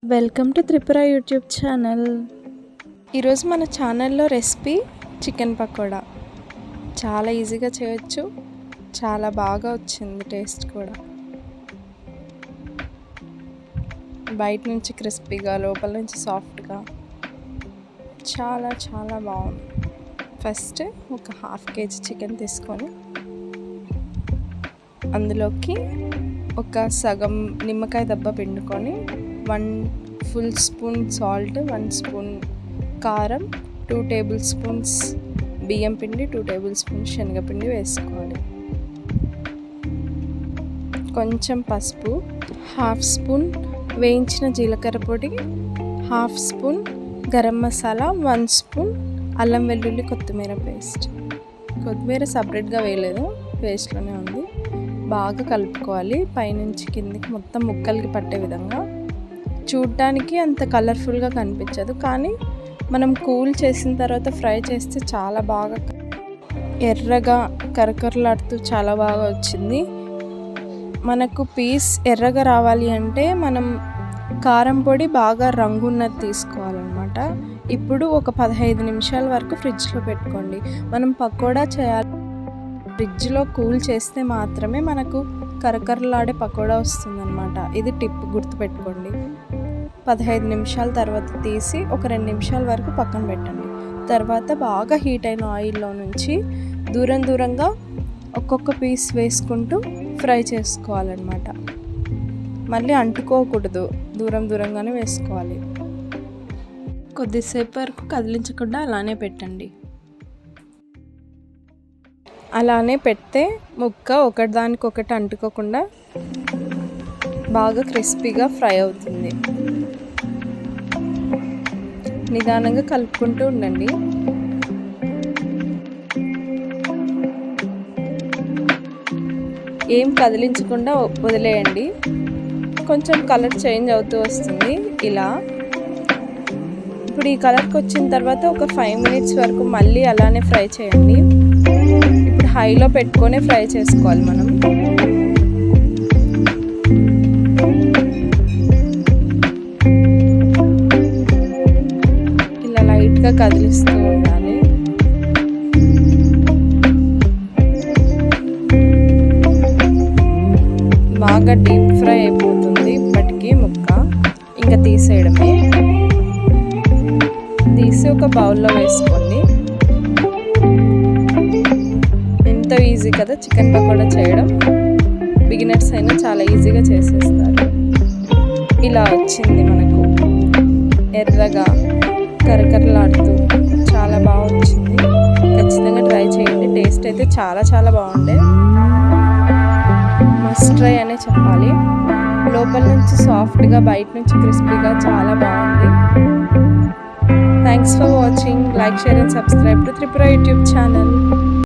Welcome to Tripura YouTube channel. ఈరోజు మన ఛానల్లో రెసిపీ చికెన్ పకోడా. చాలా ఈజీగా చేయొచ్చు, చాలా బాగా వచ్చింది టేస్ట్ కూడా. బయట నుంచి క్రిస్పీగా, లోపల నుంచి సాఫ్ట్గా, చాలా చాలా బాగుంది. ఫస్ట్ ఒక 1/2 kg చికెన్ తీసుకొని అందులోకి ఒక సగం నిమ్మకాయ దెబ్బ పిండుకొని 1 full స్పూన్ సాల్ట్, 1 స్పూన్ కారం, 2 టేబుల్ స్పూన్స్ బియ్యం పిండి, 2 టేబుల్ స్పూన్స్ శనగపిండి వేసుకోవాలి. కొంచెం పసుపు, 1/2 స్పూన్ వేయించిన జీలకర్ర పొడి, 1/2 స్పూన్ గరం మసాలా, 1 స్పూన్ అల్లం వెల్లుల్లి కొత్తిమీర పేస్ట్. కొత్తిమీర సపరేట్గా వేయలేదు, పేస్ట్లోనే ఉంది. బాగా కలుపుకోవాలి. పైనుంచి కిందికి మొత్తం ముక్కలకి పట్టే విధంగా. చూడటానికి అంత కలర్ఫుల్గా కనిపించదు, కానీ మనం కూల్ చేసిన తర్వాత ఫ్రై చేస్తే చాలా బాగా ఎర్రగా కరకరలాడుతూ చాలా బాగా వచ్చింది. మనకు పీస్ ఎర్రగా రావాలి అంటే మనం కారం పొడి బాగా రంగున్నది తీసుకోవాలన్నమాట. ఇప్పుడు ఒక 15 నిమిషాల వరకు ఫ్రిడ్జ్లో పెట్టుకోండి. మనం పకోడా చేయాలి, ఫ్రిడ్జ్లో కూల్ చేస్తే మాత్రమే మనకు కరకరలాడే పకోడా వస్తుందన్నమాట. ఇది టిప్, గుర్తుపెట్టుకోండి. 15 నిమిషాల తర్వాత తీసి ఒక 2 నిమిషాల వరకు పక్కన పెట్టండి. తర్వాత బాగా హీట్ అయిన ఆయిల్లో నుంచి దూరంగా ఒక్కొక్క పీస్ వేసుకుంటూ ఫ్రై చేసుకోవాలన్నమాట. మళ్ళీ అంటుకోకూడదు, దూరంగానే వేసుకోవాలి. కొద్దిసేపు వరకు కదిలించకుండా అలానే పెట్టండి. అలానే పెడితే ముక్క ఒకటిదానికొకటి అంటుకోకుండా బాగా క్రిస్పీగా ఫ్రై అవుతుంది. నిదానంగా కలుపుకుంటూ ఉండండి. ఏం కదిలించకుండా వదిలేయండి. కొంచెం కలర్ చేంజ్ అవుతూ వస్తుంది ఇలా. ఇప్పుడు ఈ కలర్కి వచ్చిన తర్వాత ఒక 5 మినిట్స్ వరకు మళ్ళీ అలానే ఫ్రై చేయండి. ఇప్పుడు హైలో పెట్టుకొని ఫ్రై చేసుకోవాలి మనం. ఇలా లైట్గా కదిలిస్తూ ఉండాలి. బాగా డీప్ ఫ్రై అయిపోతుంది ఇప్పటికీ ముక్క. ఇంకా తీసేయడమే. తీసి ఒక బౌల్లో వేసుకోండి. ఎంతో ఈజీ కదా చికెన్ పకోడా చేయడం. బిగినర్స్ అయినా చాలా ఈజీగా చేసేస్తారు. ఇలా వచ్చింది మనకు ఎర్రగా కరకరలాడుతూ చాలా బాగా వచ్చింది. ఖచ్చితంగా ట్రై చేయండి. టేస్ట్ అయితే చాలా చాలా బాగుండే. మస్ట్ ట్రై అనే చెప్పాలి. లోపల నుంచి సాఫ్ట్గా, బయట నుంచి క్రిస్పీగా చాలా బాగుంది. Thanks for watching. Like, share and subscribe to Tripura YouTube channel.